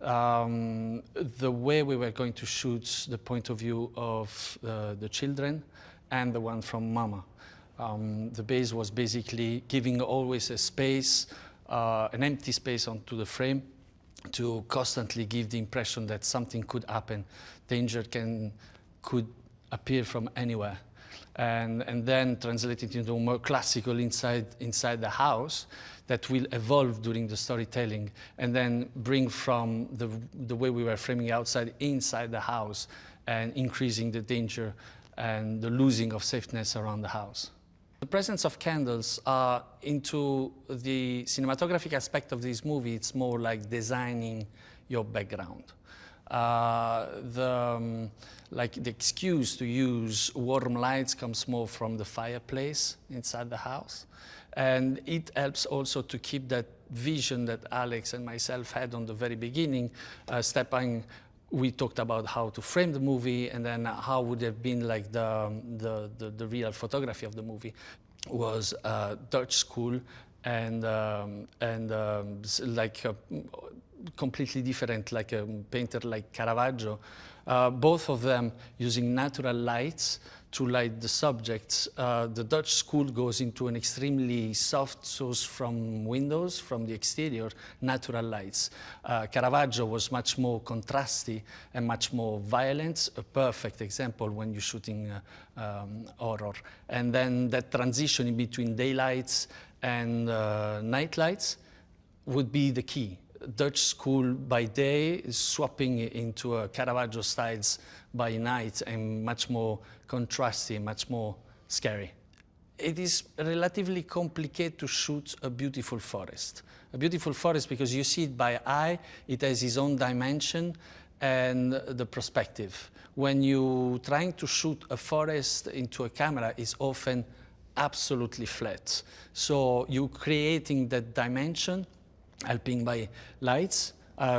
The way we were going to shoot the point of view of the children and the one from Mama. The base was basically giving always a space, an empty space onto the frame to constantly give the impression that something could happen. Danger could appear from anywhere. And then translate it into a more classical inside the house that will evolve during the storytelling, and then bring from the way we were framing outside inside the house and increasing the danger and the losing of safeness around the house. The presence of candles into the cinematographic aspect of this movie, it's more like designing your background. Like the excuse to use warm lights comes more from the fireplace inside the house. And it helps also to keep that vision that Alex and myself had on the very beginning, we talked about how to frame the movie, and then how would have been like the real photography of the movie was Dutch school and like completely different, like a painter like Caravaggio. Both of them using natural lights to light the subjects. The Dutch school goes into an extremely soft source from windows, from the exterior, natural lights. Caravaggio was much more contrasty and much more violent, a perfect example when you're shooting horror. And then that transition in between daylights and night lights would be the key. Dutch school by day is swapping into Caravaggio styles by night, and much more contrasty, much more scary. It is relatively complicated to shoot a beautiful forest. A beautiful forest, because you see it by eye, it has its own dimension and the perspective. When you're trying to shoot a forest into a camera, it's often absolutely flat. So you're creating that dimension, helping by lights.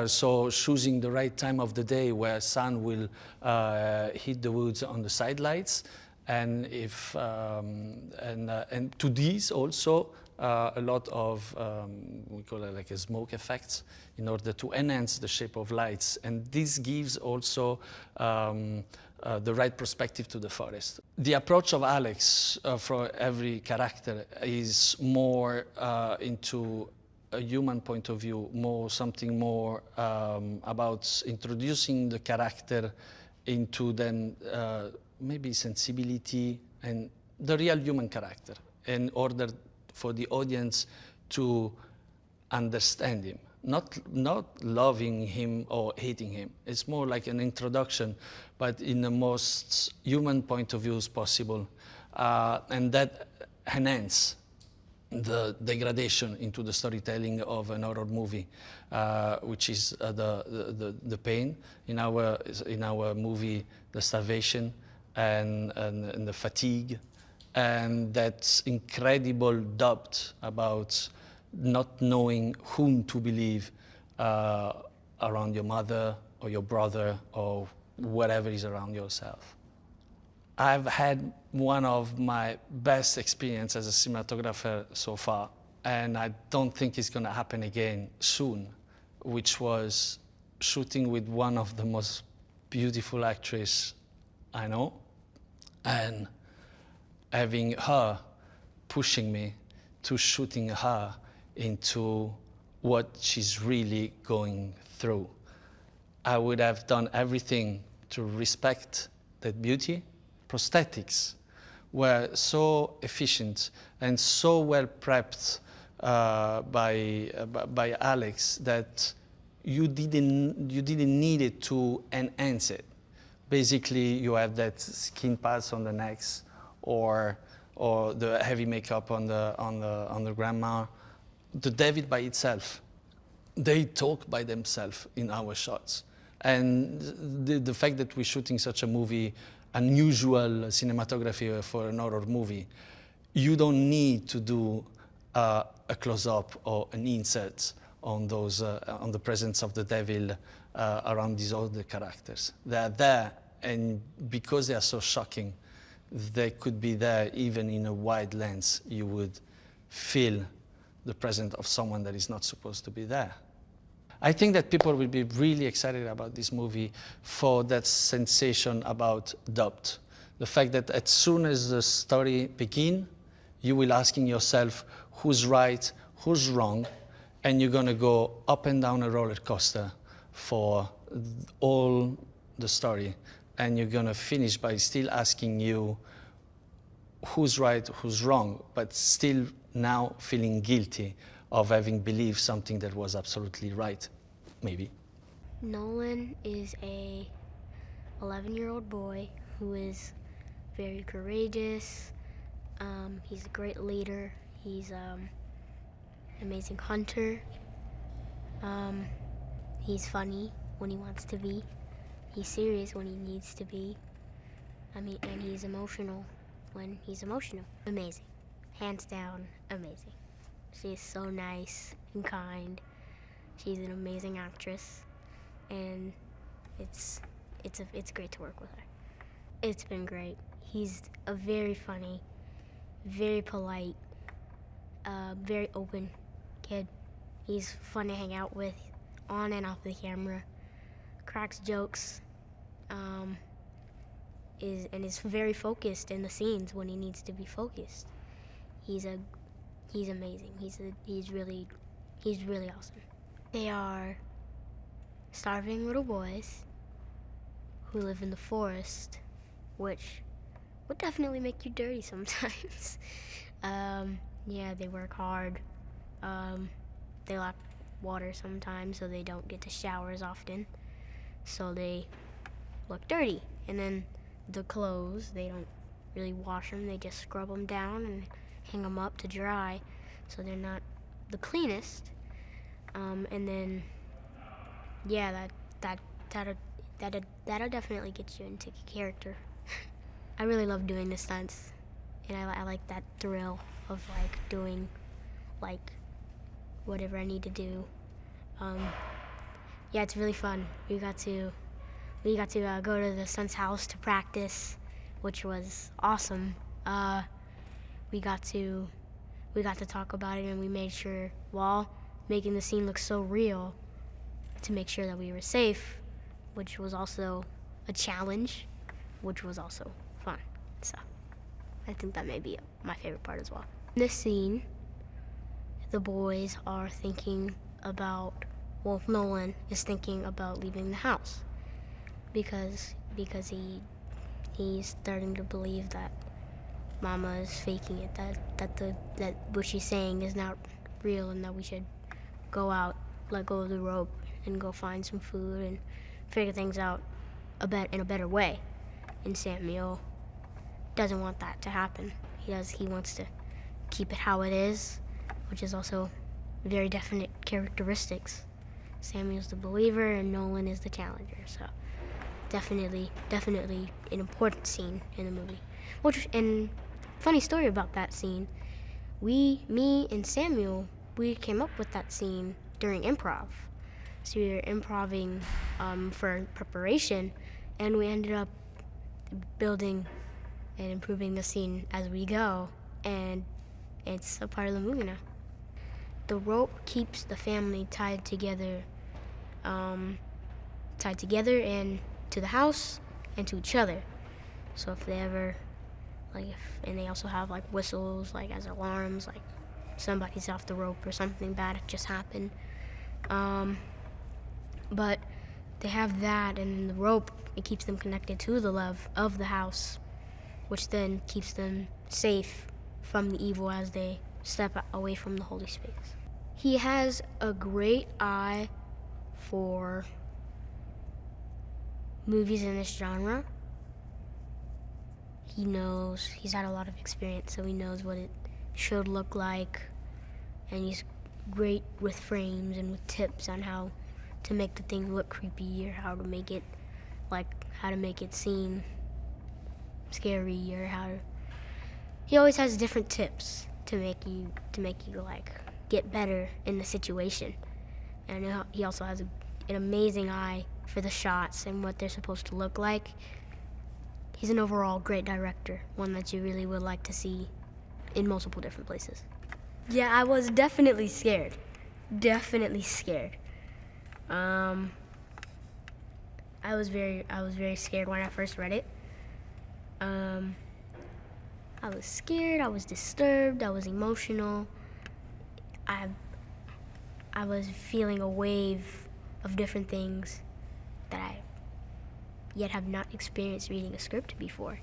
So choosing the right time of the day where sun will hit the woods on the side lights, and and to these also a lot of we call it like a smoke effects in order to enhance the shape of lights, and this gives also the right perspective to the forest. The approach of Alex for every character is more into a human point of view, something more about introducing the character into then maybe sensibility and the real human character, in order for the audience to understand him, not loving him or hating him. It's more like an introduction, but in the most human point of view as possible, and that enhance the degradation into the storytelling of an horror movie, which is the pain in our movie, the starvation and the fatigue, and that incredible doubt about not knowing whom to believe around your mother or your brother or whatever is around yourself. I've had one of my best experiences as a cinematographer so far, and I don't think it's going to happen again soon, which was shooting with one of the most beautiful actresses I know, and having her pushing me to shooting her into what she's really going through. I would have done everything to respect that beauty. Prosthetics were so efficient and so well prepped by Alex that you didn't need it to enhance it. Basically, you have that skin pads on the necks, or the heavy makeup on the grandma. The David by itself, they talk by themselves in our shots, and the fact that we're shooting such a movie, unusual cinematography for an horror movie, you don't need to do a close-up or an insert on those on the presence of the devil around these older characters. They are there, and because they are so shocking, they could be there even in a wide lens. You would feel the presence of someone that is not supposed to be there. I think that people will be really excited about this movie for that sensation about doubt. The fact that as soon as the story begins, you will asking yourself who's right, who's wrong, and you're gonna go up and down a roller coaster for all the story. And you're gonna finish by still asking you who's right, who's wrong, but still now feeling guilty of having believed something that was absolutely right, maybe. Nolan is a 11-year-old boy who is very courageous. He's a great leader. He's an amazing hunter. He's funny when he wants to be. He's serious when he needs to be. And he's emotional when he's emotional. Amazing. Hands down, amazing. She is so nice and kind. She's an amazing actress, and it's great to work with her. It's been great. He's a very funny, very polite, very open kid. He's fun to hang out with, on and off the camera. Cracks jokes, is very focused in the scenes when he needs to be focused. He's amazing. He's really awesome. They are starving little boys who live in the forest, which would definitely make you dirty sometimes. Yeah, they work hard. They lack water sometimes, so they don't get to shower as often. So they look dirty. And then the clothes, they don't really wash them. They just scrub them down and hang them up to dry, so they're not the cleanest. And then, yeah, that'll definitely get you into character. I really love doing the stunts, and I like that thrill of like doing like whatever I need to do. Yeah, it's really fun. We got to go to the stunt's house to practice, which was awesome. We got to talk about it, and we made sure, while making the scene look so real, to make sure that we were safe, which was also a challenge, which was also fun. So I think that may be my favorite part as well. In this scene, the boys are thinking about, well, Nolan is thinking about leaving the house because he's starting to believe that Mama is faking it, that what she's saying is not real, and that we should go out, let go of the rope, and go find some food and figure things out in a better way. And Samuel doesn't want that to happen. He wants to keep it how it is, which is also very definite characteristics. Samuel's the believer and Nolan is the challenger, so definitely an important scene in the movie. And funny story about that scene, me and Samuel, we came up with that scene during improv. So we were improvising for preparation, and we ended up building and improving the scene as we go, and it's a part of the movie now. The rope keeps the family tied together and to the house and to each other. So if they ever, and they also have like whistles, like as alarms, like somebody's off the rope or something bad just happened. But they have that, and the rope, it keeps them connected to the love of the house, which then keeps them safe from the evil as they step away from the holy space. He has a great eye for movies in this genre. He knows, he's had a lot of experience, so he knows what it should look like, and he's great with frames and with tips on how to make the thing look creepy, or how to make it seem scary, or he always has different tips to make you like get better in the situation. And he also has an amazing eye for the shots and what they're supposed to look like. He's an overall great director, one that you really would like to see in multiple different places. Yeah, I was definitely scared. Definitely scared. I was very scared when I first read it. I was scared, I was disturbed, I was emotional. I was feeling a wave of different things that I yet have not experienced reading a script before.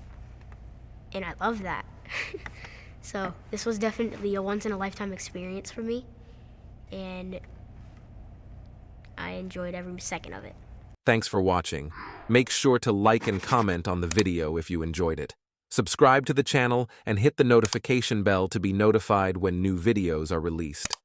And I love that. So this was definitely a once-in-a-lifetime experience for me, and I enjoyed every second of it. Thanks for watching. Make sure to like and comment on the video if you enjoyed it. Subscribe to the channel and hit the notification bell to be notified when new videos are released.